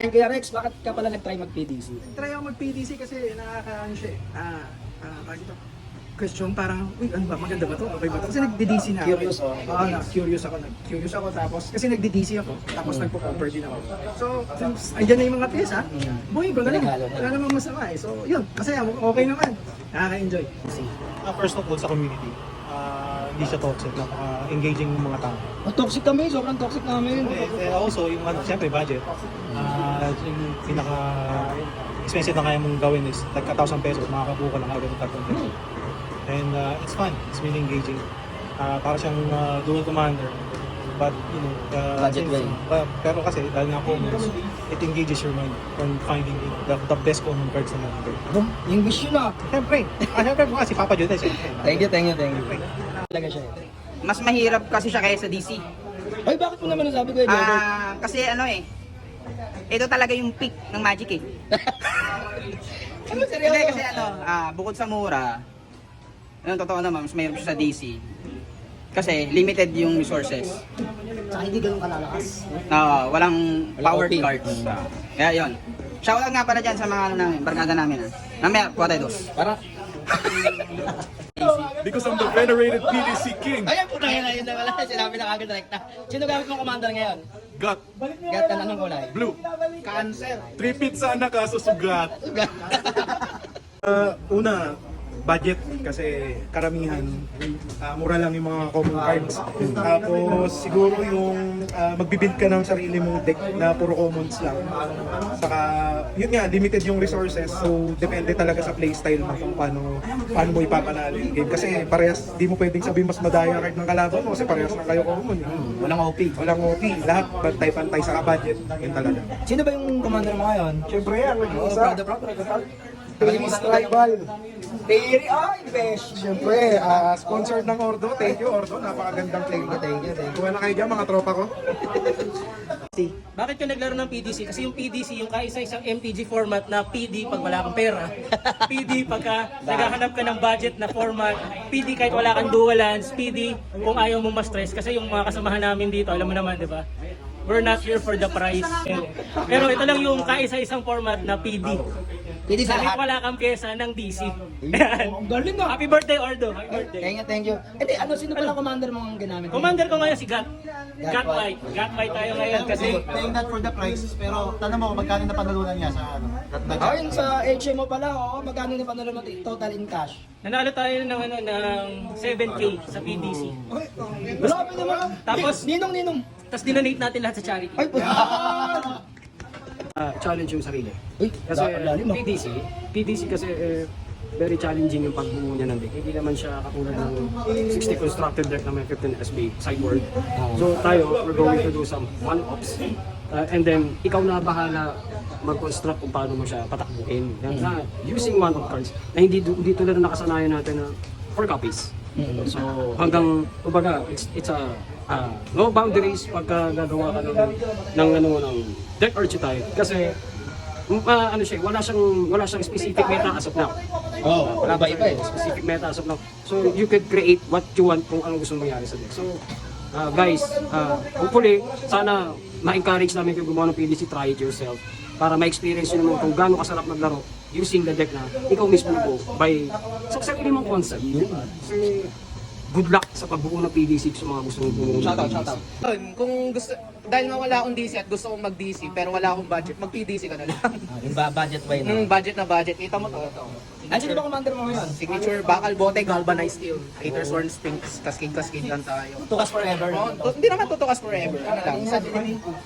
Kaya Rex, bakit ka pala nag-try mag-PDC? Try ako mag-PDC kasi nakakaano siya eh. Bakit ito? Question parang, uy, ano ba, maganda ba to? Okay ba to? Kasi nagdi-DC na ako. Curious, oh. Oo, curious ako tapos, kasi nagdi-DC ako, tapos nagpo-compare din ako. So, since andyan na yung mga pyesa, buhay ko na lang. Wala namang masama eh. So, yun, masaya, okay naman. Nakaka-enjoy. First of all sa community, hindi siya toxic, napaka-engaging yung mga tao. Toxic kami, sobrang toxic namin. Also, yung siyempre budget, yung pinaka-expensive na kaya mong gawin is like 1,000 pesos, makakabuo ka lang agad ng 3 pesos. And it's fun, it's really engaging. Para siyang dual commander, but you know, Budget way. Pero kasi dahil nga commons, it engages your mind on finding the best common cards na mga. Ano? Yung wish yun ah. Siyempre, siyempre mga si Papa Jude, siyempre. Thank you. Talaga siya. Mas mahirap kasi siya kaysa DC. Ay, bakit mo naman nasabi ko yun? Kasi ano eh, ito talaga yung peak ng Magic eh. Ano, seryoso? Hindi kasi ano, bukod sa mura, yung totoo naman, mas mahirap siya sa DC. Kasi limited yung resources. Saka hindi ganun kalalakas. Walang power OP. cards. Kaya yun. Shoutout nga pala dyan sa mga ano namin, barkada namin. Mamaya, kuha tayo dos. Para... Because I'm the venerated PDC king. Ayan po na yun na wala. Sinabi na kagad direkta. Sino gamit mong commander ngayon? Got Gat ka na ng kulay. blue. Cancer. 3 feet sana kaso sugat. Una, budget kasi karamihan mura lang yung mga common cards. Tapos siguro yung magbibuild ka ng sarili mong deck na puro commons lang. Saka yun nga, limited yung resources, so depende talaga sa playstyle mo kung paano mo ipapanalo yung game. Kasi parehas, di mo pwedeng sabihin mas madaya card ng kalaban mo kasi parehas na kayo common. Walang OP. Walang OP, lahat pantay-pantay sa budget, yun talaga. Sino ba yung commander mo ngayon? Siyempre yan, Proud. Paris Tribal. Terry, ay, besh. Siyempre, sponsored ng Ordo. Thank you, Ordo. Napakagandang play. Thank you. Kuha na kayo dyan, mga tropa ko. Bakit ka naglaro ng PDC? Kasi yung PDC, yung kaisa-isang MTG format na PD pag wala kang pera, PD pagka naghahanap ka ng budget na format, PD kahit wala kang dual lands, PD kung ayaw mo ma-stress. Kasi yung mga kasamahan namin dito, alam mo naman, di ba? We're not here for the prize. Pero ito lang yung kaisa-isang format na PD. Hindi sa Kahit lahat. wala kang pyesa ng DC. Ang galing ah. Happy birthday, Ordo. Happy birthday. Thank you. Hindi, ano, sino pala commander mo ang ginamit? Commander ko ngayon si Gat. Gat White. Gat White tayo ngayon kasi Playing that for the price, pero tanong mo kung magkano na panalunan niya sa ano, that budget. Ayun sa HM mo pala, magkano na panalo mo total in cash? nanalo tayo ng 7K sa PDC. Grabe naman. Tapos Ninong. Tapos dinonate natin lahat sa charity. Ay, Challenge yung sarili. Uy, Kasi dapat lalim ah. PDC kasi very challenging yung pagbuo niya ng deck. Hindi naman siya katulad ng 60 constructed deck na may 15 SB sideboard. So tayo, we're going to do some one-ups. And then, ikaw na bahala mag-construct kung paano mo siya patakbuhin. Na, using one-up cards na hindi tulad na nakasanayan natin na 4 copies. So hanggang, kumbaga, it's a no boundaries pagka gagawa ka ng deck archetype kasi ano siya, wala siyang specific meta as of now. Wala ba iba eh? Specific meta as of now. So you could create what you want kung ano gusto mangyari sa deck. So guys, hopefully sana ma-encourage namin kayo gumawa ng PDC, try it yourself para ma-experience nyo naman kung gaano kasarap maglaro using the deck na ikaw mismo buo by sa sarili mong concept. Kasi good luck sa pagbuo ng PDC sa mga gusto mong bumuo. Shoutout. Kung gusto, dahil nga wala akong DC at gusto kong mag-DC pero wala akong budget, mag-PDC ka na lang. Yung budget way na. Budget na budget. Kita mo to. Sino ba commander mo ngayon? Signature, bakal, bote, galvanized steel. Hater, Sworn, Sphinx, cascade lang tayo. Tukas forever. Hindi naman tutukas forever.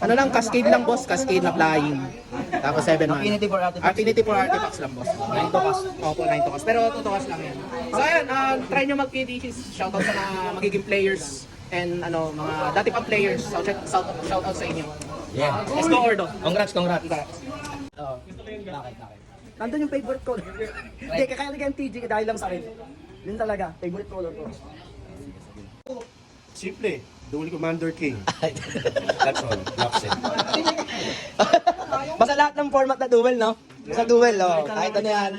Ano lang, cascade lang boss, cascade na flying. Tapos 7 man. Affinity for artifacts. Affinity for artifacts lang boss. 9 tukas. Opo, 9 tukas. Pero tutukas lang yan. So ayun, try nyo mag-PDCs. Shoutout sa mga magiging players and ano, mga dati pang players. Shoutout sa inyo. Yeah. Let's go, Ordo. Congrats. Congrats. Bakit? Nandun yung favorite color. Hindi, kaya nag MTG dahil lang sa akin. Yun talaga, favorite color ko. Simple, Dual Commander King. That's all, Lapsen. Basta lahat ng format na duel, no? Sa duel, kahit ano yan.